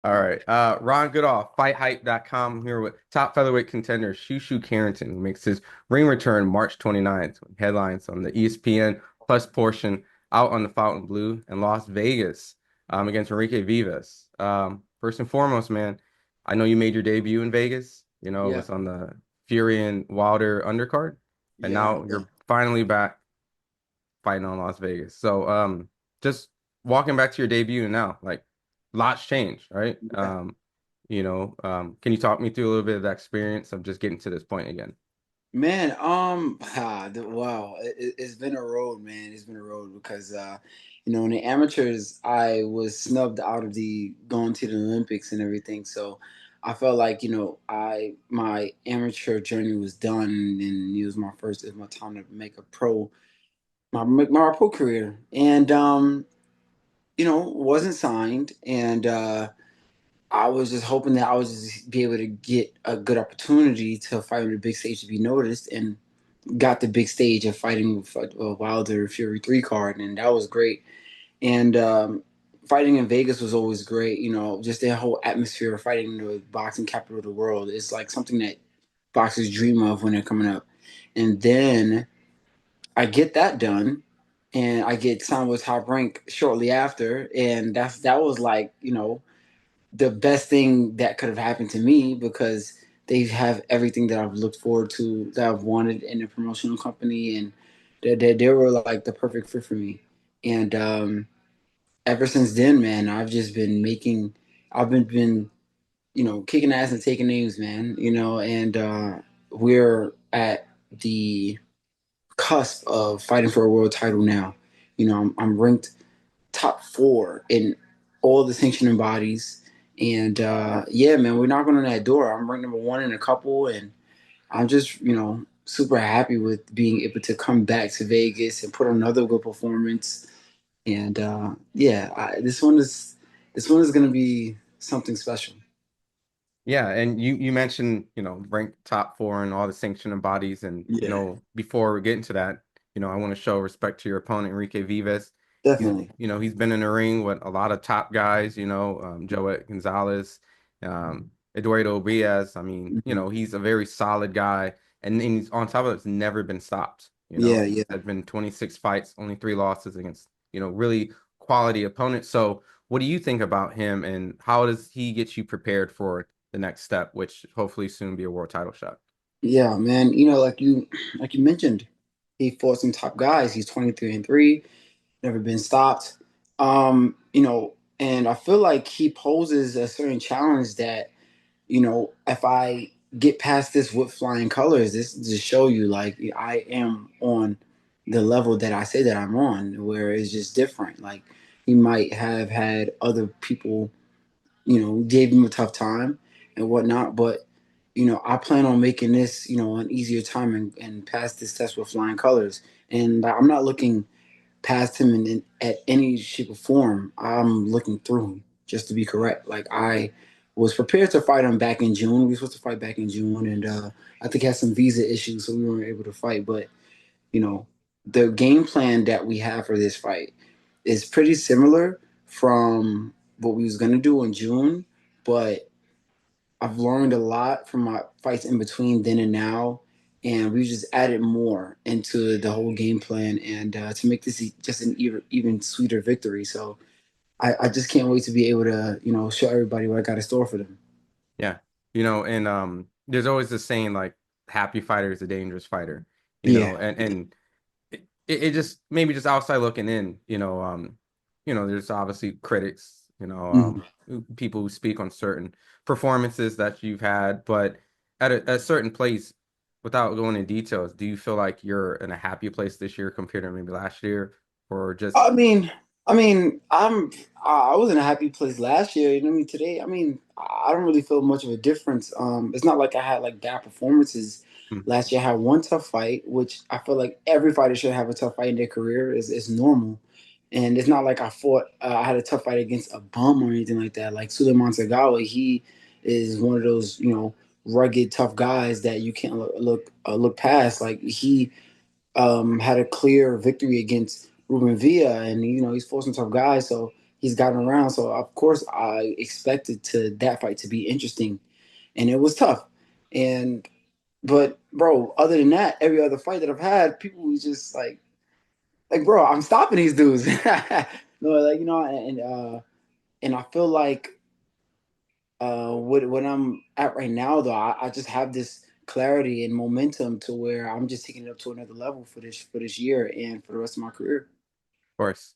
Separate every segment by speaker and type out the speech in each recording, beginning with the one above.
Speaker 1: All right. Ron Goodall, FightHype.com. I'm here with top featherweight contender Carrington, who makes his ring return March 29th. Headlines on the ESPN Plus portion out on the Fountain Blue in Las Vegas against Enrique Vivas. First and foremost, man, I know you made your debut in Vegas. It
Speaker 2: Yeah,
Speaker 1: was on the Fury and Wilder undercard, and
Speaker 2: yeah,
Speaker 1: now you're finally back fighting on Las Vegas. So, just walking back to your debut now, like lots changed, right?
Speaker 2: yeah.
Speaker 1: Can you talk me through a little bit of that experience of just getting to this point again?
Speaker 2: Man, wow, it's been a road, man. It's been a road because, in the amateurs, I was snubbed out of the going to the Olympics and everything. So I felt like, my amateur journey was done, and it was my time to make a my pro career, and wasn't signed, and I was just hoping that I would just be able to get a good opportunity to fight on the big stage to be noticed, and got the big stage of fighting with Wilder Fury 3 card, and that was great. And fighting in Vegas was always great. Just the whole atmosphere of fighting in the boxing capital of the world is like something that boxers dream of when they're coming up. And then I get that done, and I get signed with Top Rank shortly after, and that was like the best thing that could have happened to me because they have everything that I've looked forward to, that I've wanted in a promotional company, and they were like the perfect fit for me. And ever since then, man, I've been kicking ass and taking names, man. And we're at the cusp of fighting for a world title now. I'm ranked top four in all the sanctioning bodies. And yeah, man, we're knocking on that door. I'm ranked number one in a couple, and I'm just, super happy with being able to come back to Vegas and put on another good performance. And yeah, this one is gonna be something special.
Speaker 1: Yeah, and you mentioned, ranked top four in all the sanctioning bodies, and
Speaker 2: Yeah,
Speaker 1: before we get into that, I want to show respect to your opponent, Enrique Vivas. He's,
Speaker 2: definitely.
Speaker 1: he's been in the ring with a lot of top guys, Joet Gonzalez, Eduardo Diaz. I mean,
Speaker 2: Mhm.
Speaker 1: he's a very solid guy, and he's on top of it, it's never been stopped.
Speaker 2: Yeah,
Speaker 1: He's
Speaker 2: yeah.
Speaker 1: had been 26 fights, only three losses against, really quality opponents. So, what do you think about him, and how does he get you prepared for the next step, which hopefully soon be a world title shot?
Speaker 2: Yeah, man. Like you mentioned, he fought some top guys. He's 23-3, never been stopped. And I feel like he poses a certain challenge that, if I get past this with flying colors, this to show you like I am on the level that I say that I'm on, where it's just different. Like he might have had other people, gave him a tough time and whatnot, but I plan on making this, an easier time, and pass this test with flying colors. And I'm not looking past him at any shape or form. I'm looking through him, just to be correct. Like I was prepared to fight him back in June. We were supposed to fight back in June, and I think had some visa issues, so we weren't able to fight. But you know, the game plan that we have for this fight is pretty similar from what we was gonna do in June, but I've learned a lot from my fights in between then and now, and we just added more into the whole game plan, and to make this just an even sweeter victory. So I just can't wait to be able to show everybody what I got in store for them.
Speaker 1: Yeah. And there's always this saying like happy fighter is a dangerous fighter,
Speaker 2: Yeah,
Speaker 1: and it just maybe just outside looking in, there's obviously critics,
Speaker 2: hmm
Speaker 1: people who speak on certain performances that you've had, but at a certain place, without going in details, do you feel like you're in a happy place this year compared to maybe last year, or just
Speaker 2: I mean, I was in a happy place last year. Today, I don't really feel much of a difference. It's not like I had like bad performances
Speaker 1: hmm,
Speaker 2: last year. I had one tough fight, which I feel like every fighter should have a tough fight in their career. Is normal, and it's not like I had a tough fight against a bum or anything like that. Like Suleiman Tagawa, he is one of those rugged tough guys that you can't look past. Like he had a clear victory against Ruben Villa, and he's fought some tough guys. So he's gotten around. So of course I expected to that fight to be interesting, and it was tough. And but bro, other than that, every other fight that I've had, people was just like bro, I'm stopping these dudes. No, like and I feel like what I'm at right now though, I just have this clarity and momentum to where I'm just taking it up to another level for this year and for the rest of my career.
Speaker 1: Of course.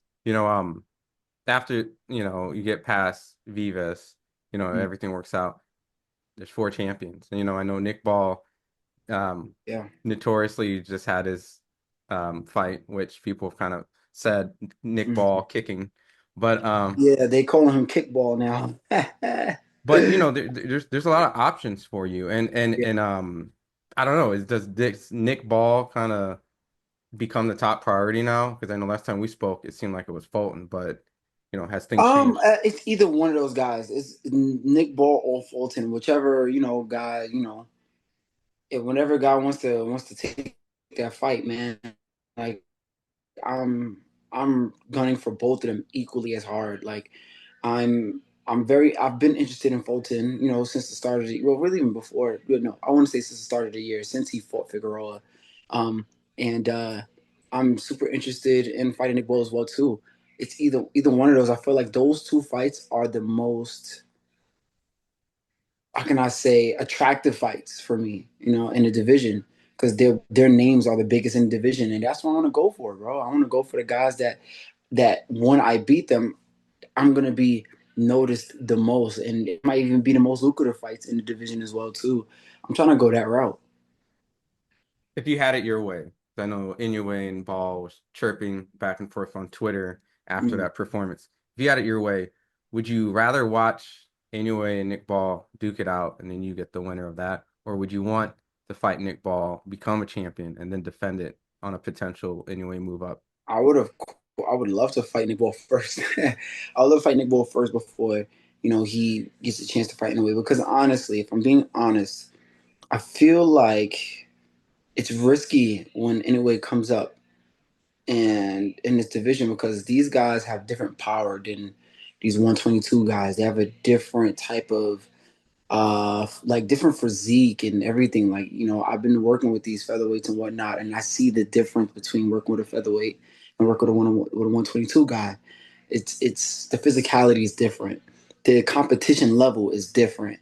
Speaker 1: After, you get past Vivas,
Speaker 2: Mm,
Speaker 1: everything works out. There's four champions. I know Nick Ball um
Speaker 2: yeah.
Speaker 1: notoriously just had his fight, which people have kind of said Nick
Speaker 2: Mhm.
Speaker 1: Ball kicking. But
Speaker 2: Yeah, they calling him kickball now.
Speaker 1: there's a lot of options for you.
Speaker 2: Yeah.
Speaker 1: And I don't know, does Nick Ball kind of become the top priority now? Because I know last time we spoke, it seemed like it was Fulton, but has things changed?
Speaker 2: It's either one of those guys. It's Nick Ball or Fulton, whichever guy. If whenever guy wants to take that fight, man. Like I'm I'm gunning for both of them equally as hard. Like I've been interested in Fulton, since the start of the well, really even before. No, I want to say since the start of the year, since he fought Figueroa, um, and I'm super interested in fighting Nick Ball as well too. It's either one of those. I feel like those two fights are the most, how can I say, attractive fights for me, in the division because their names are the biggest in the division, and that's what I want to go for, bro. I want to go for the guys that when I beat them, I'm gonna be noticed the most, and it might even be the most lucrative fights in the division as well too. I'm trying to go that route.
Speaker 1: If you had it your way, I know Inoue and Ball was chirping back and forth on Twitter after
Speaker 2: Mm.
Speaker 1: that performance. If you had it your way, would you rather watch Inoue and Nick Ball duke it out and then you get the winner of that? Or would you want to fight Nick Ball, become a champion, and then defend it on a potential Inoue move up?
Speaker 2: I would have. I would love to fight Nick Ball first. I would love to fight Nick Ball first before he gets a chance to fight in a way. Because honestly, if I'm being honest, I feel like it's risky when Inoue comes up and in this division because these guys have different power than these 122 guys. They have a different type of like different physique and everything. Like, I've been working with these featherweights and whatnot, and I see the difference between working with a featherweight and working with a 122 guy. It's the physicality is different. The competition level is different.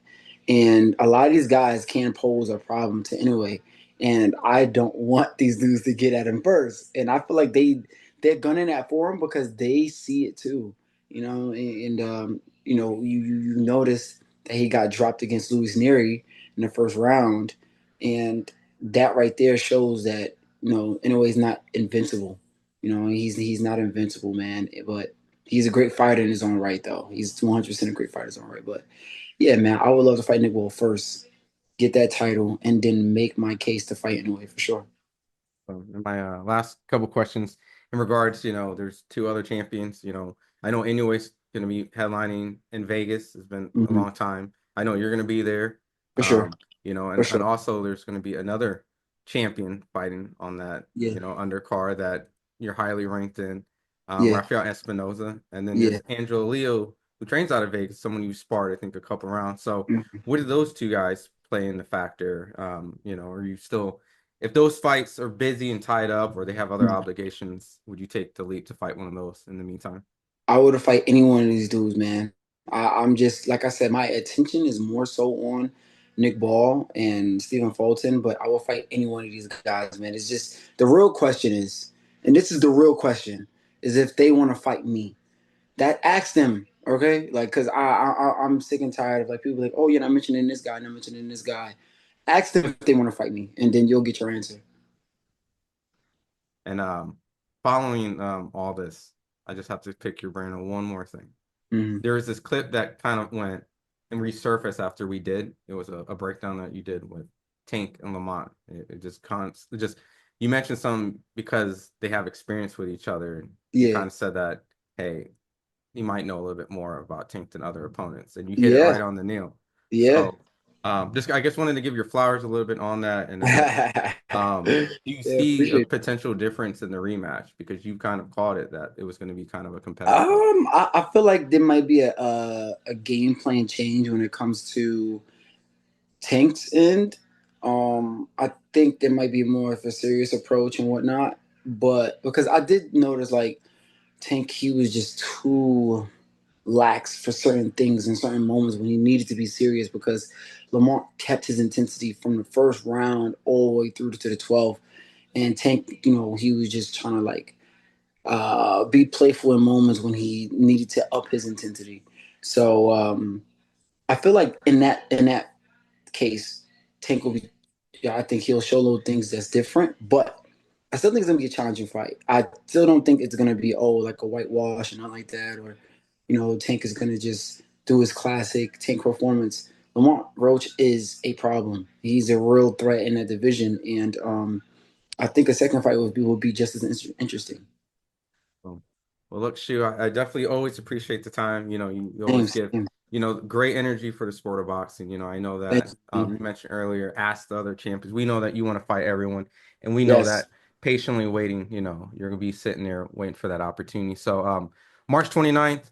Speaker 2: And a lot of these guys can pose a problem to anyway. And I don't want these dudes to get at him first. And I feel like they're gunning that for him because they see it too. You notice that he got dropped against Luis Neri in the first round, and that right there shows that in a way he's not invincible. He's not invincible, man. But he's a great fighter in his own right, though. He's 100% a great fighter in his own right. But yeah, man, I would love to fight Nick Wall first, get that title, and then make my case to fight anyway for sure.
Speaker 1: And my last couple questions in regards, there's two other champions. I know Inoue's going to be headlining in Vegas. It's been a
Speaker 2: Hmm.
Speaker 1: long time. I know you're going to be there.
Speaker 2: For sure, for
Speaker 1: And
Speaker 2: sure.
Speaker 1: also there's going to be another champion fighting on that,
Speaker 2: Yeah,
Speaker 1: undercard that you're highly ranked in,
Speaker 2: yeah,
Speaker 1: Rafael Espinoza. And then
Speaker 2: yeah.
Speaker 1: there's Angelo Leo, who trains out of Vegas, someone you sparred, I think, a couple rounds. So
Speaker 2: Mhm.
Speaker 1: what do those two guys play in the factor? Are you still if those fights are busy and tied up or they have other obligations, would you take the leap to fight one of those in the meantime?
Speaker 2: I would fight any one of these dudes, man. I'm just like I said, my attention is more so on Nick Ball and Stephen Fulton, but I will fight any one of these guys, man. It's just the real question is, and this is the real question, is if they want to fight me. That ask them, okay? Like, cause I'm sick and tired of like people like, oh, you're not mentioning this guy, not mentioning this guy. Ask them if they want to fight me, and then you'll get your answer.
Speaker 1: And following all this, I just have to pick your brain on one more thing.
Speaker 2: Hmm.
Speaker 1: There was this clip that kind of went and resurfaced after we did. It was a breakdown that you did with Tank and Lamont. It just you mentioned some because they have experience with each other, and you
Speaker 2: Yeah,
Speaker 1: kind of said that, hey, you might know a little bit more about Tank than other opponents, and you hit it
Speaker 2: yeah,
Speaker 1: right on the nail.
Speaker 2: yeah.
Speaker 1: So. Just I guess wanted to give your flowers a little bit on that, and then
Speaker 2: Yeah,
Speaker 1: do you see a
Speaker 2: appreciate it.
Speaker 1: potential difference in the rematch because you kind of called it that it was going to be kind of a competitive fight.
Speaker 2: I feel like there might be a game plan change when it comes to Tank's end. I think there might be more of a serious approach and whatnot, but because I did notice like Tank, he was just too lax for certain things in certain moments when he needed to be serious because Lamont kept his intensity from the first round all the way through to the 12th. And Tank, he was just trying to like be playful in moments when he needed to up his intensity. So I feel like in that case, Tank will be. Yeah, I think he'll show little things that's different, but I still think it's gonna be a challenging fight. I still don't think it's gonna be like a whitewash and not like that, or Tank is gonna just do his classic Tank performance. Lamont Roach is a problem. He's a real threat in that division, and I think a second fight will be just as interesting.
Speaker 1: So, well, look, Shu, I definitely always appreciate the time. You
Speaker 2: Same,
Speaker 1: always give,
Speaker 2: same.
Speaker 1: great energy for the sport of boxing. I know that
Speaker 2: Thanks, man.
Speaker 1: you mentioned earlier, ask the other champions. We know that you want to fight everyone, and we know
Speaker 2: Yes,
Speaker 1: that patiently waiting, you're gonna be sitting there waiting for that opportunity. So, March 29th,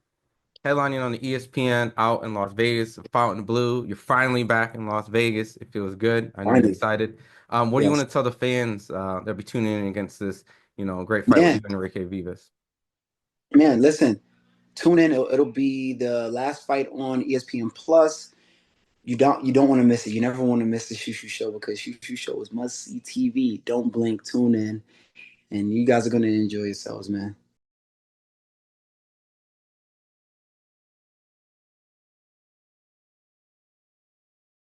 Speaker 1: headlining on the ESPN out in Las Vegas, Fountain Blue. You're finally back in Las Vegas. It feels good. I know you're
Speaker 2: finally.
Speaker 1: excited. What do you
Speaker 2: Yes,
Speaker 1: want to tell the fans that'll be tuning in against this, great fight with
Speaker 2: man,
Speaker 1: you and Enrique Vivas?
Speaker 2: man. Listen, tune in. It'll be the last fight on ESPN Plus. You don't want to miss it. You never want to miss the Shoo Shoo Show because Shoo Shoo Show is must see TV. Don't blink. Tune in, and you guys are gonna enjoy yourselves, man.